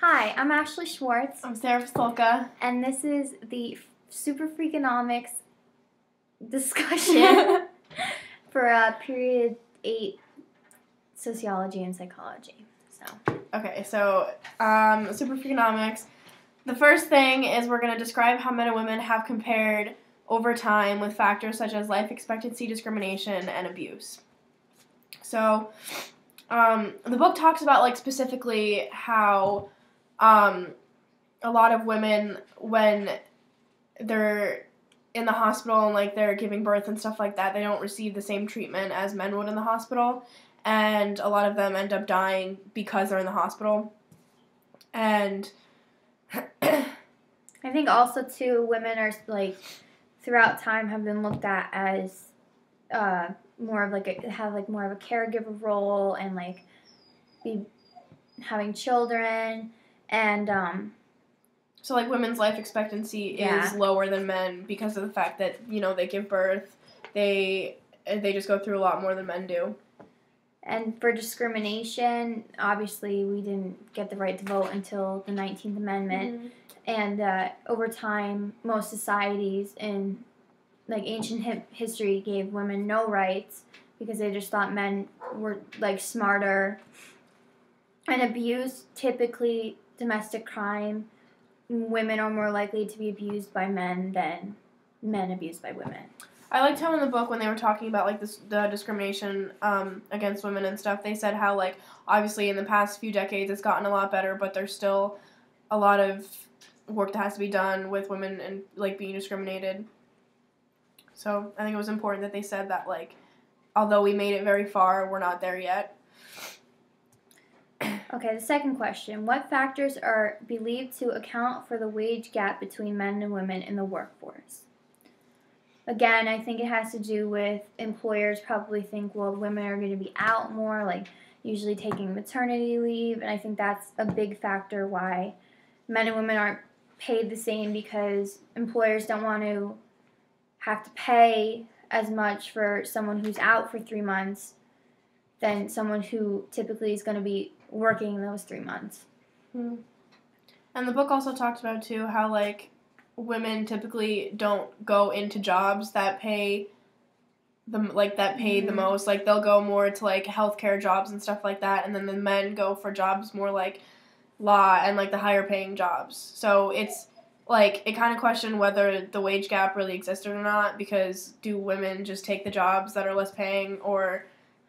Hi, I'm Ashley Schwartz, I'm Sarah Fasolka. and this is the Superfreakonomics discussion for Period 8 Sociology and Psychology. Okay, so Superfreakonomics. The first thing is we're going to describe how men and women have compared over time with factors such as life expectancy, discrimination, and abuse. So the book talks about, like, specifically how a lot of women, when they're in the hospital and, like, they're giving birth and stuff like that, they don't receive the same treatment as men would in the hospital, and a lot of them end up dying because they're in the hospital. And I think also, too, women are, like, throughout time have been looked at as more of, like, more of a caregiver role and, like, having children, and so, like, women's life expectancy is lower than men because of the fact that, you know, they give birth. They just go through a lot more than men do. And for discrimination, obviously, we didn't get the right to vote until the 19th Amendment. Mm-hmm. And over time, most societies in, like, ancient history gave women no rights because they just thought men were, like, smarter. And abuse, typically domestic crime, women are more likely to be abused by men than men abused by women. I liked how in the book, when they were talking about, like, the discrimination against women and stuff, they said how, like, obviously in the past few decades it's gotten a lot better, but there's still a lot of work that has to be done with women and, like, being discriminated. So I think it was important that they said that, like, although we made it very far, we're not there yet. Okay, the second question. What factors are believed to account for the wage gap between men and women in the workforce? Again, I think it has to do with employers probably think, well, women are going to be out more, like usually taking maternity leave, and I think that's a big factor why men and women aren't paid the same, because employers don't want to have to pay as much for someone who's out for 3 months than someone who typically is going to be working those 3 months. Mm-hmm. And the book also talks about, too, how, like, women typically don't go into jobs that pay the most. Like, they'll go more to, like, healthcare jobs and stuff like that, and then the men go for jobs more like law and, like, the higher paying jobs. So it's, like, it kind of questioned whether the wage gap really existed or not, because do women just take the jobs that are less paying, or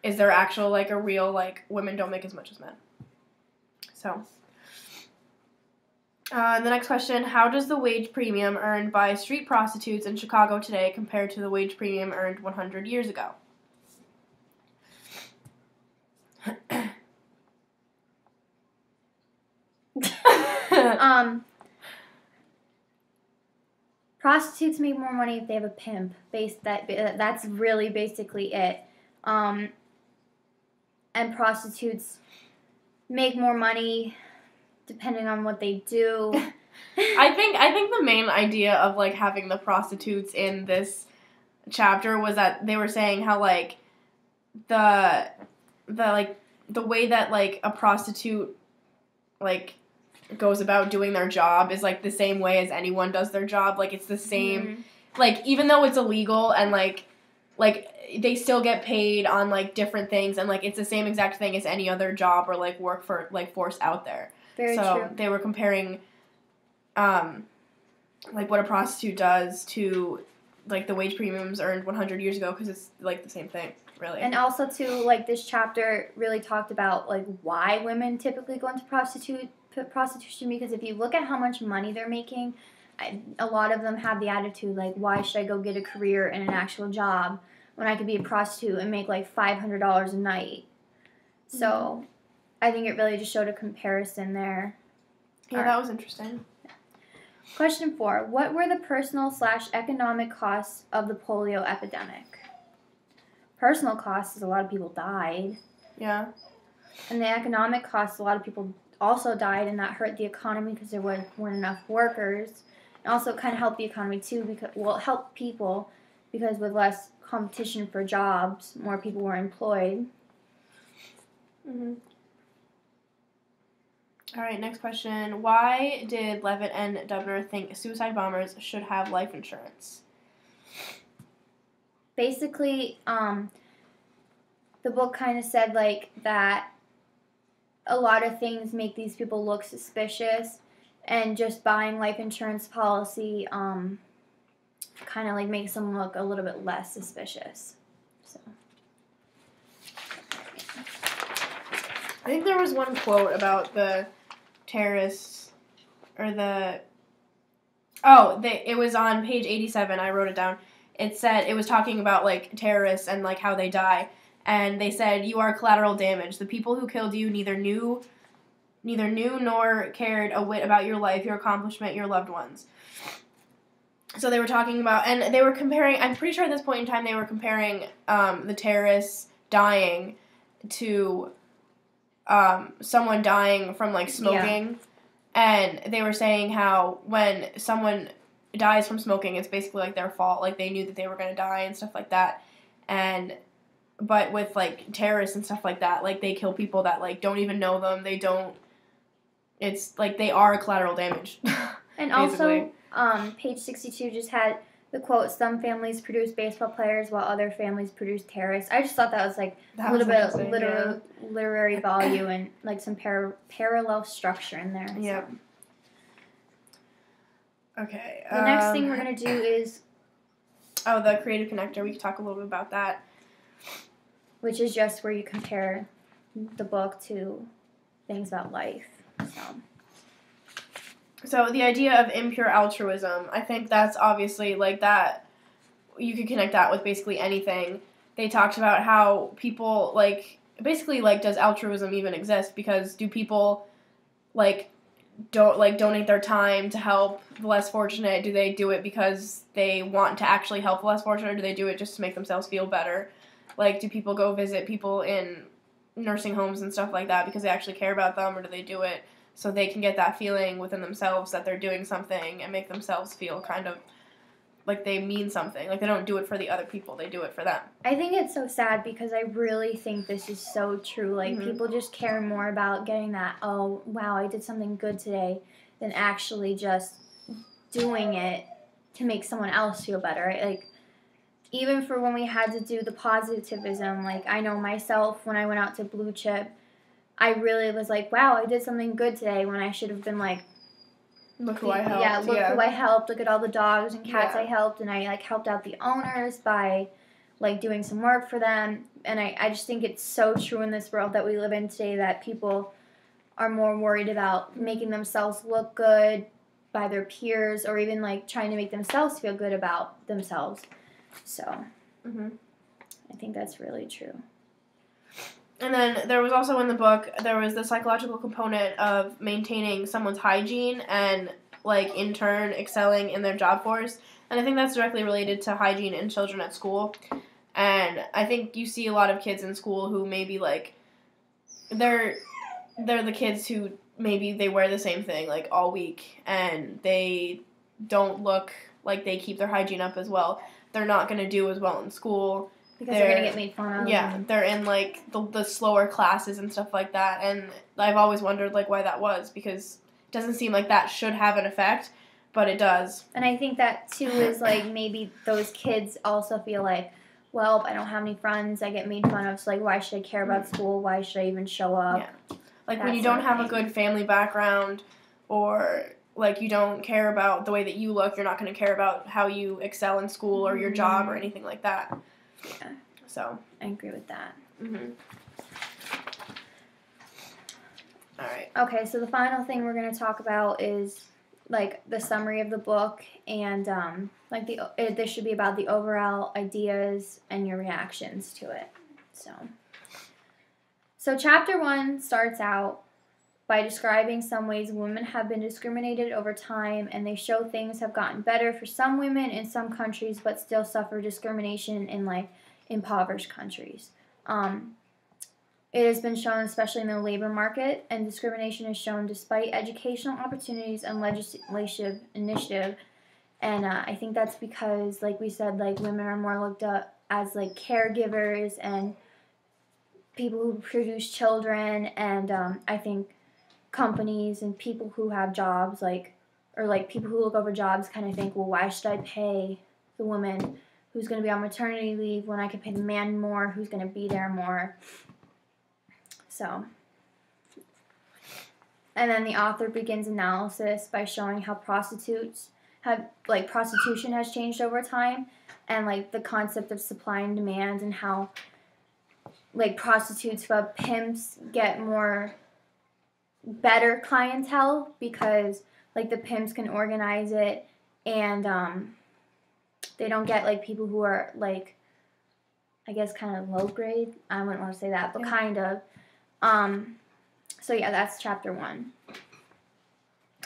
is there actual, like, a real, like, women don't make as much as men? So the next question, how does the wage premium earned by street prostitutes in Chicago today compare to the wage premium earned 100 years ago? Prostitutes make more money if they have a pimp. That's really basically it. And prostitutes make more money depending on what they do. I think the main idea of, like, having the prostitutes in this chapter was that they were saying how, like, the way that, like, a prostitute, like, goes about doing their job is, like, the same way as anyone does their job. Like, it's the same, like, even though it's illegal and, like they still get paid on, like, different things, and, like, it's the same exact thing as any other job or, like, work for, like, force out there. Very so true. They were comparing, like, what a prostitute does to, like, the wage premiums earned 100 years ago, because it's, like, the same thing, really. And also, too, like, this chapter really talked about, like, why women typically go into prostitution, because if you look at how much money they're making, a lot of them have the attitude, like, why should I go get a career in an actual job when I could be a prostitute and make, like, $500 a night? So I think it really just showed a comparison there. Yeah, that was interesting. Question 4. What were the personal/economic costs of the polio epidemic? Personal costs is a lot of people died. Yeah. And the economic costs, a lot of people also died, and that hurt the economy because there weren't enough workers. And also it kind of helped the economy too, because, well, it helped people because with less competition for jobs, more people were employed. All right, next question. Why did Levitt and Dubner think suicide bombers should have life insurance? Basically, the book kind of said like that a lot of things make these people look suspicious, and just buying life insurance policy kind of like makes them look a little bit less suspicious. So I think there was one quote about the terrorists, or it was on page 87. I wrote it down. It said, it was talking about like terrorists and like how they die, and they said, "You are collateral damage. The people who killed you neither knew nor cared a whit about your life, your accomplishment, your loved ones." So they were talking about, and they were comparing, I'm pretty sure at this point in time they were comparing the terrorists dying to someone dying from like smoking. Yeah. And they were saying how when someone dies from smoking, it's basically like their fault. Like they knew that they were going to die and stuff like that. But with like terrorists and stuff like that, like they kill people that like don't even know them. It's like they are collateral damage. And also, page 62 just had the quote, "Some families produce baseball players while other families produce terrorists." I just thought that was like a little bit of literary value and like some parallel structure in there. Yeah. So. Okay. The next thing we're going to do is... the creative connector. We could talk a little bit about that. Which is just where you compare the book to things about life. So the idea of impure altruism, I think that's obviously like that, you could connect that with basically anything. They talked about how people like, basically like, does altruism even exist? Because do people like donate their time to help the less fortunate? Do they do it because they want to actually help the less fortunate, or do they do it just to make themselves feel better? Like, do people go visit people in nursing homes and stuff like that because they actually care about them, or do they do it so they can get that feeling within themselves that they're doing something and make themselves feel kind of like they mean something? Like, they don't do it for the other people, they do it for them. I think it's so sad because I really think this is so true. Like, people just care more about getting that, "Oh, wow, I did something good today," than actually just doing it to make someone else feel better, right? Like, even for when we had to do the positivism, like, I know myself when I went out to Blue Chip, I really was like, wow, I did something good today, when I should have been like, look who I helped. Yeah, look who I helped. Look at all the dogs and cats I helped, and I like helped out the owners by like doing some work for them. And I just think it's so true in this world that we live in today that people are more worried about making themselves look good by their peers, or even like trying to make themselves feel good about themselves. So, I think that's really true. And then there was also in the book, there was the psychological component of maintaining someone's hygiene and, like, in turn, excelling in their job force. And I think that's directly related to hygiene in children at school. And I think you see a lot of kids in school who maybe, like, they're the kids who maybe they wear the same thing, like, all week. And they don't look like they keep their hygiene up as well. They're not going to do as well in school. Because they're going to get made fun of. Yeah, they're in, like, the slower classes and stuff like that. And I've always wondered, like, why that was. Because it doesn't seem like that should have an effect, but it does. And I think that, too, is, like, maybe those kids also feel like, well, I don't have any friends, I get made fun of, so, like, why should I care about school? Why should I even show up? Yeah. Like, when you don't have a good family background, or, like, you don't care about the way that you look, you're not going to care about how you excel in school or your job or anything like that. Yeah. So. I agree with that. All right. Okay, so the final thing we're going to talk about is, like, the summary of the book, and, like, this should be about the overall ideas and your reactions to it. So chapter 1 starts out by describing some ways women have been discriminated over time, and they show things have gotten better for some women in some countries, but still suffer discrimination in, like, impoverished countries. It has been shown, especially in the labor market, and discrimination is shown despite educational opportunities and legislative initiative. And I think that's because, like we said, like, women are more looked at as, like, caregivers and people who produce children, and I think companies and people who have jobs, or people who look over jobs kind of think, well, why should I pay the woman who's going to be on maternity leave when I can pay the man more who's going to be there more? So, and then the author begins analysis by showing how prostitution has changed over time, and the concept of supply and demand, and how prostitutes but pimps get better clientele because the pimps can organize it, and they don't get people who are I guess kind of low grade. I wouldn't want to say that, but kind of. So yeah, that's chapter 1.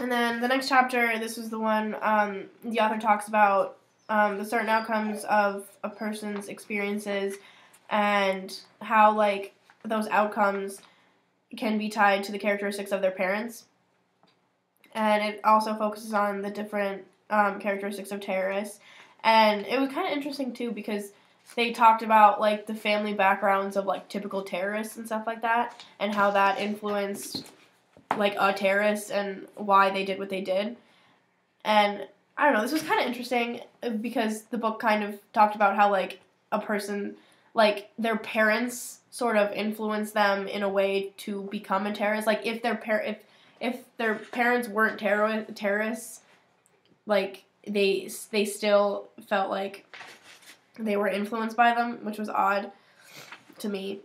And then the next chapter, this is the one the author talks about the certain outcomes of a person's experiences and how those outcomes can be tied to the characteristics of their parents. And it also focuses on the different characteristics of terrorists. And it was kind of interesting too because they talked about the family backgrounds of typical terrorists and stuff like that, and how that influenced a terrorist and why they did what they did. And I don't know, this was kind of interesting because the book kind of talked about how a person their parents sort of influence them in a way to become a terrorist. If their parents weren't terrorists, they still felt they were influenced by them, which was odd to me.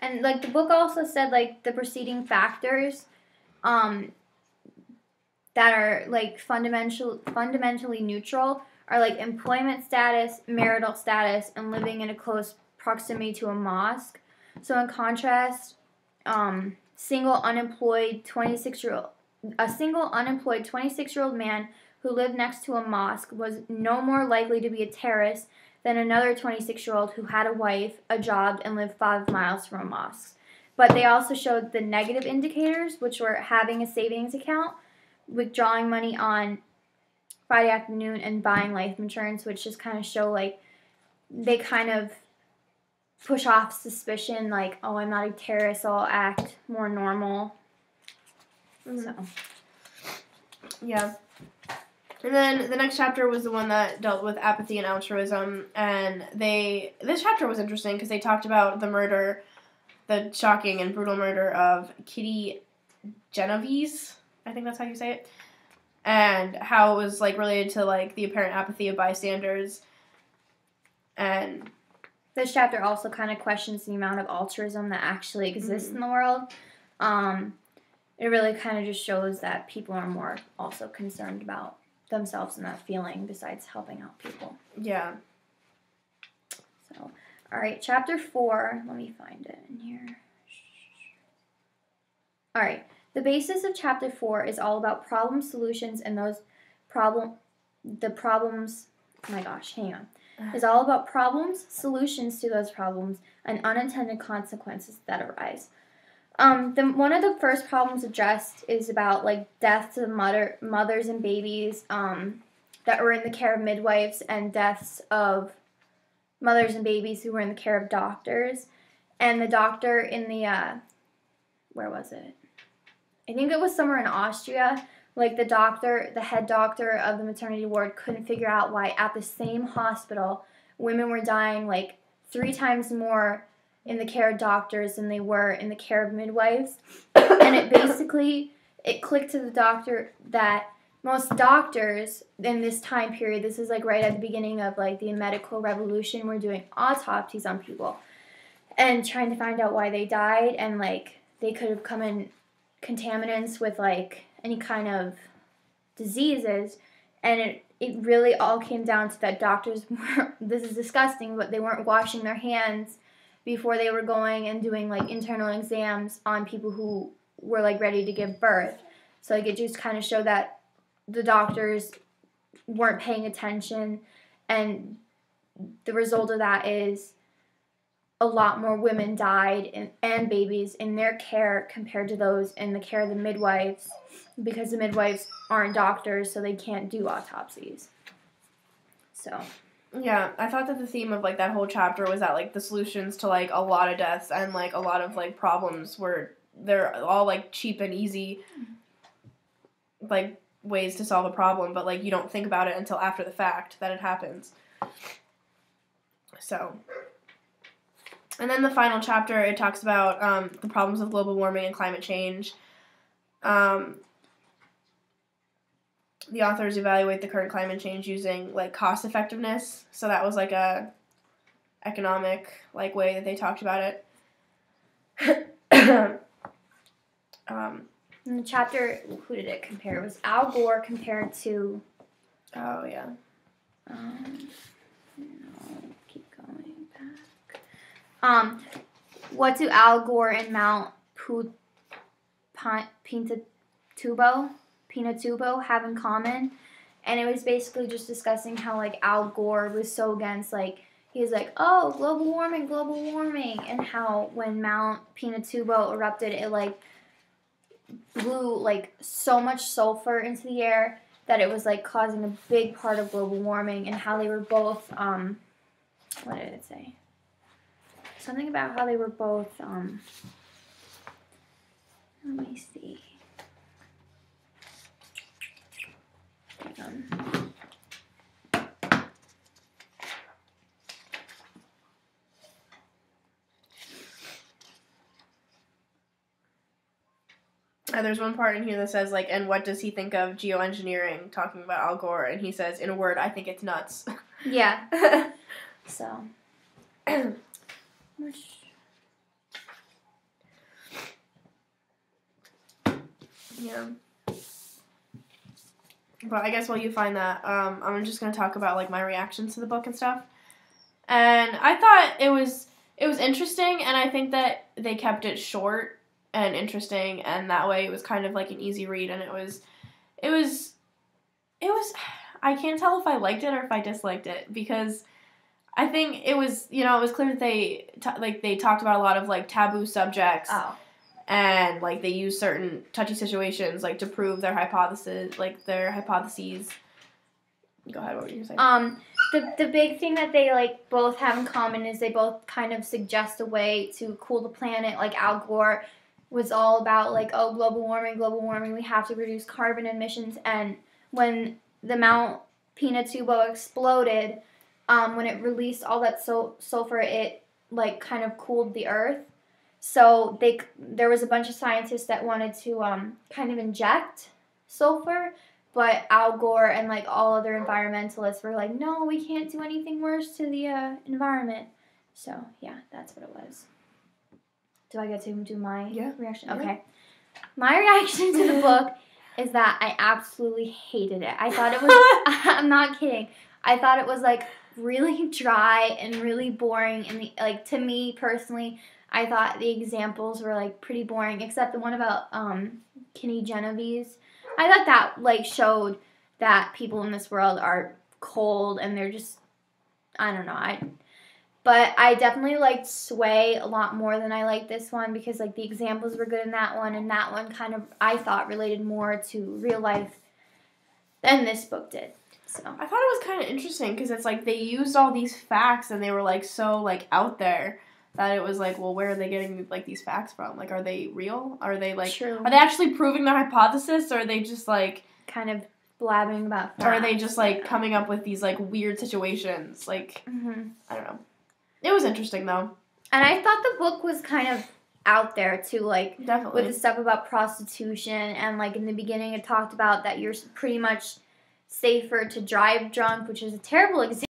And the book also said the preceding factors that are fundamentally neutral are employment status, marital status, and living in a close proximity to a mosque. So in contrast, a single unemployed 26-year-old man who lived next to a mosque was no more likely to be a terrorist than another 26-year-old who had a wife, a job, and lived 5 miles from a mosque. But they also showed the negative indicators, which were having a savings account, withdrawing money on Friday afternoon, and buying life insurance, which just kind of show they kind of push off suspicion, oh, I'm not a terrorist, so I'll act more normal. Mm-hmm. So. Yeah. And then the next chapter was the one that dealt with apathy and altruism, and this chapter was interesting because they talked about the shocking and brutal murder of Kitty Genovese, I think that's how you say it, and how it was related to the apparent apathy of bystanders. And this chapter also kind of questions the amount of altruism that actually exists in the world. It really kind of just shows that people are more also concerned about themselves and that feeling besides helping out people. Yeah. So, all right, chapter 4. Let me find it in here. All right. The basis of chapter 4 is all about problem solutions and those problems. Oh my gosh, hang on. Is all about problems, solutions to those problems, and unintended consequences that arise. One of the first problems addressed is about deaths of mothers and babies that were in the care of midwives, and deaths of mothers and babies who were in the care of doctors. And the doctor in the where was it? I think it was somewhere in Austria. The head doctor of the maternity ward couldn't figure out why at the same hospital women were dying 3 times more in the care of doctors than they were in the care of midwives. And it clicked to the doctor that most doctors in this time period, this is right at the beginning of the medical revolution, were doing autopsies on people and trying to find out why they died, and they could have come in contaminants with any kind of diseases, and it really all came down to that doctors were, this is disgusting, but they weren't washing their hands before they were going and doing internal exams on people who were ready to give birth. So it just kind of showed that the doctors weren't paying attention, and the result of that is a lot more women died and babies in their care compared to those in the care of the midwives, because the midwives aren't doctors, so they can't do autopsies. So. Yeah, I thought that the theme of that whole chapter was that the solutions to a lot of deaths and a lot of problems were they're all, like, cheap and easy, like, ways to solve a problem, but, like, you don't think about it until after the fact that it happens. So, and then the final chapter, it talks about the problems of global warming and climate change. The authors evaluate the current climate change using, like, cost effectiveness. So that was, like, a economic, like, way that they talked about it. In the chapter, who did it compare? It was Al Gore compared to... Oh, yeah. Keep going back. What do Al Gore and Mount Pinatubo have in common? And it was basically just discussing how, like, Al Gore was so against, like, he was like, oh, global warming, and how when Mount Pinatubo erupted, it, like, blew, like, so much sulfur into the air that it was, like, causing a big part of global warming, and how they were both, what did it say? Something about how they were both, let me see. There's one part in here that says, like, and what does he think of geoengineering, talking about Al Gore, and he says, in a word, I think it's nuts. Yeah. So. Yeah. But I guess while you find that, I'm just going to talk about, like, my reactions to the book and stuff. And I thought it was interesting, and I think that they kept it short and interesting, and that way it was kind of like an easy read, and it was I can't tell if I liked it or if I disliked it, because I think it was, it was clear that they talked about a lot of, like, taboo subjects. Oh. And, like, they use certain touchy situations, like, to prove their hypotheses. Go ahead, what were you saying? The big thing that they, like, both have in common is they both kind of suggest a way to cool the planet. Like, Al Gore was all about, like, oh, global warming, we have to reduce carbon emissions. And when the Mount Pinatubo exploded, when it released all that sulfur, it, like, kind of cooled the earth. So there was a bunch of scientists that wanted to kind of inject sulfur, but Al Gore and, like, all other environmentalists were like, no, we can't do anything worse to the environment. So, yeah, that's what it was. Do I get to do my reaction? Okay. Yeah. My reaction to the book is that I absolutely hated it. I thought it was, I'm not kidding, I thought it was, like, really dry and really boring. And, like, to me personally, I thought the examples were, like, pretty boring, except the one about Kinney Genevieve's. I thought that, like, showed that people in this world are cold and they're just, I don't know. But I definitely liked Sway a lot more than I liked this one, because, like, the examples were good in that one, and that one kind of, I thought, related more to real life than this book did. So I thought it was kind of interesting, because it's like they used all these facts and they were, like, so, like, out there that it was like, well, where are they getting, like, these facts from? Like, are they real? Are they, like, True. Are they actually proving their hypothesis, or are they just, like, kind of blabbing about facts? Or are they just, like, coming up with these, like, weird situations? Like, I don't know. It was interesting, though. And I thought the book was kind of out there, too, like, definitely, with the stuff about prostitution, and, like, in the beginning it talked about that you're pretty much safer to drive drunk, which is a terrible example.